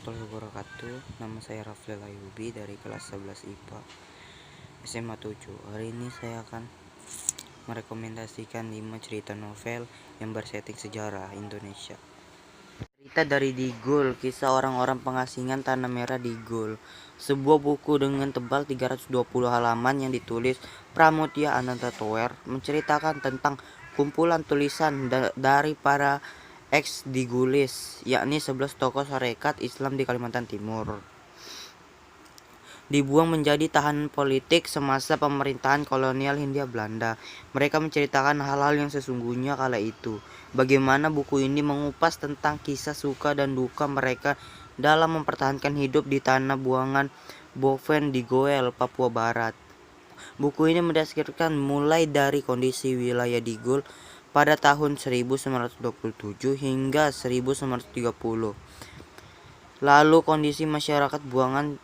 warahmatullahi wabarakatuh. Nama saya Rafli Layubi dari kelas 11 IPA SMA 7. Hari ini saya akan merekomendasikan 5 cerita novel yang bersetting sejarah Indonesia. Cerita dari Digul, kisah orang-orang pengasingan Tanah Merah Digul. Sebuah buku dengan tebal 320 halaman yang ditulis Pramudia Ananta Toer menceritakan tentang kumpulan tulisan dari para ex-Digulis, yakni 11 tokoh Sarekat Islam di Kalimantan Timur. Dibuang menjadi tahanan politik semasa pemerintahan kolonial Hindia Belanda. Mereka menceritakan hal-hal yang sesungguhnya kala itu. Bagaimana buku ini mengupas tentang kisah suka dan duka mereka dalam mempertahankan hidup di tanah buangan Boven di Goel, Papua Barat. Buku ini mendeskripsikan mulai dari kondisi wilayah Digul pada tahun 1927 hingga 1930. Lalu kondisi masyarakat buangan,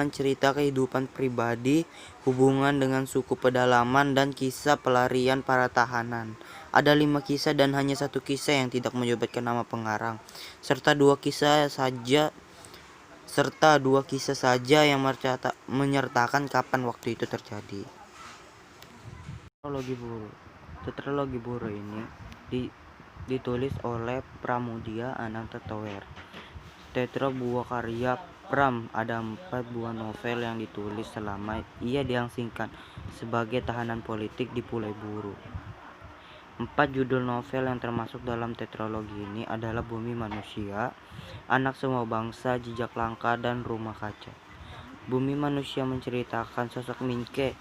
cerita kehidupan pribadi, hubungan dengan suku pedalaman, dan kisah pelarian para tahanan. Ada 5 kisah dan hanya 1 kisah yang tidak menyebutkan nama pengarang, serta 2 kisah saja yang menyertakan kapan waktu itu terjadi. Tetralogi Buru ini ditulis oleh Pramudia Ananta Toer. Tetra buah karya Pram, ada 4 buah novel yang ditulis selama ia diasingkan sebagai tahanan politik di Pulau Buru. 4 judul novel yang termasuk dalam tetralogi ini adalah Bumi Manusia, Anak Semua Bangsa, Jejak Langkah, dan Rumah Kaca. Bumi Manusia menceritakan sosok Mingke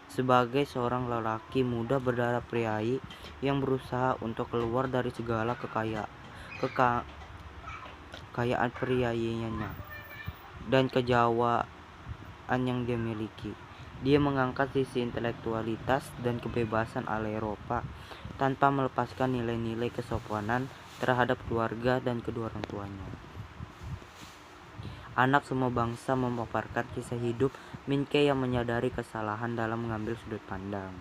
sebagai seorang lelaki muda berdarah priai yang berusaha untuk keluar dari segala kekayaan priainya dan kejawaan yang dia miliki. Dia mengangkat sisi intelektualitas dan kebebasan ala Eropa tanpa melepaskan nilai-nilai kesopanan terhadap keluarga dan kedua orang tuanya. Anak Semua Bangsa memaparkan kisah hidup Mingke yang menyadari kesalahan dalam mengambil sudut pandang.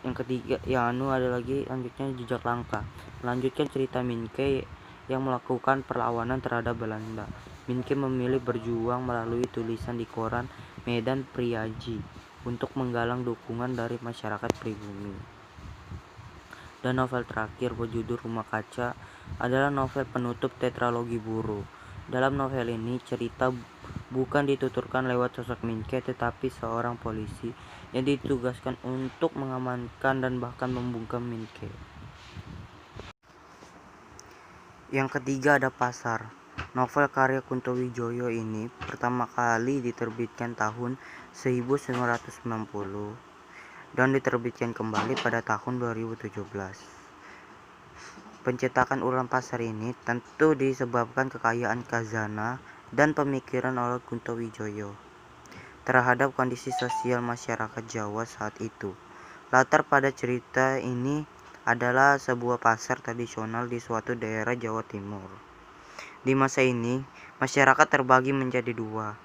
Yang ketiga, lanjutnya Jejak Langkah, melanjutkan cerita Mingke yang melakukan perlawanan terhadap Belanda. Mingke memilih berjuang melalui tulisan di koran Medan Priaji untuk menggalang dukungan dari masyarakat pribumi. Dan novel terakhir berjudul Rumah Kaca adalah novel penutup tetralogi Buru. Dalam novel ini, cerita bukan dituturkan lewat sosok Mingke, tetapi seorang polisi yang ditugaskan untuk mengamankan dan bahkan membungkam Mingke. Yang ketiga ada Pasar. Novel karya Kunto Wijoyo ini pertama kali diterbitkan tahun 1990 dan diterbitkan kembali pada tahun 2017. Pencetakan ulang Pasar ini tentu disebabkan kekayaan khazanah dan pemikiran oleh Kunto Wijoyo terhadap kondisi sosial masyarakat Jawa saat itu. Latar pada cerita ini adalah sebuah pasar tradisional di suatu daerah Jawa Timur. Di masa ini, masyarakat terbagi menjadi dua.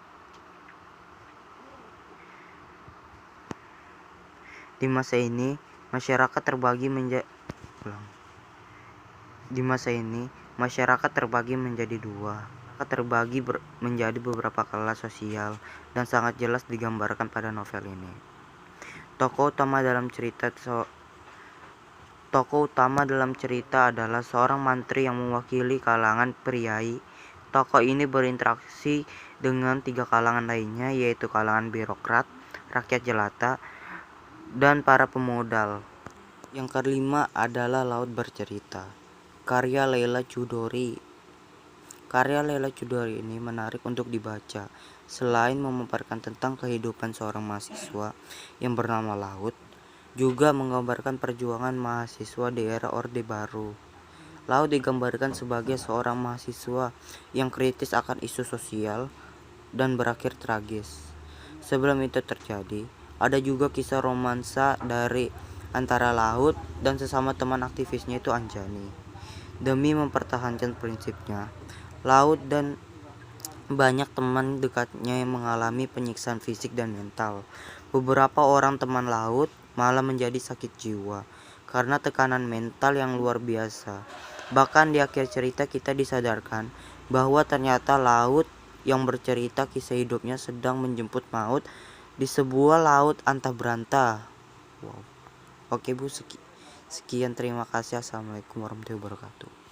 Masyarakat terbagi menjadi beberapa kelas sosial dan sangat jelas digambarkan pada novel ini. Tokoh utama dalam cerita adalah seorang mantri yang mewakili kalangan priai. Tokoh ini berinteraksi dengan 3 kalangan lainnya, yaitu kalangan birokrat, rakyat jelata, dan para pemodal. Yang kelima adalah Laut Bercerita, karya Leila Chudori. Karya Leila Chudori ini menarik untuk dibaca. Selain memaparkan tentang kehidupan seorang mahasiswa yang bernama Laut, juga menggambarkan perjuangan mahasiswa di era Orde Baru. Laut digambarkan sebagai seorang mahasiswa yang kritis akan isu sosial dan berakhir tragis. Sebelum itu terjadi, ada juga kisah romansa dari antara Laut dan sesama teman aktivisnya itu Anjani. Demi mempertahankan prinsipnya, Laut dan banyak teman dekatnya yang mengalami penyiksaan fisik dan mental. Beberapa orang teman Laut malah menjadi sakit jiwa karena tekanan mental yang luar biasa. Bahkan di akhir cerita kita disadarkan bahwa ternyata laut yang bercerita kisah hidupnya sedang menjemput maut di sebuah laut antah berantah. Wow. Oke Bu, sekian, terima kasih. Assalamualaikum warahmatullahi wabarakatuh.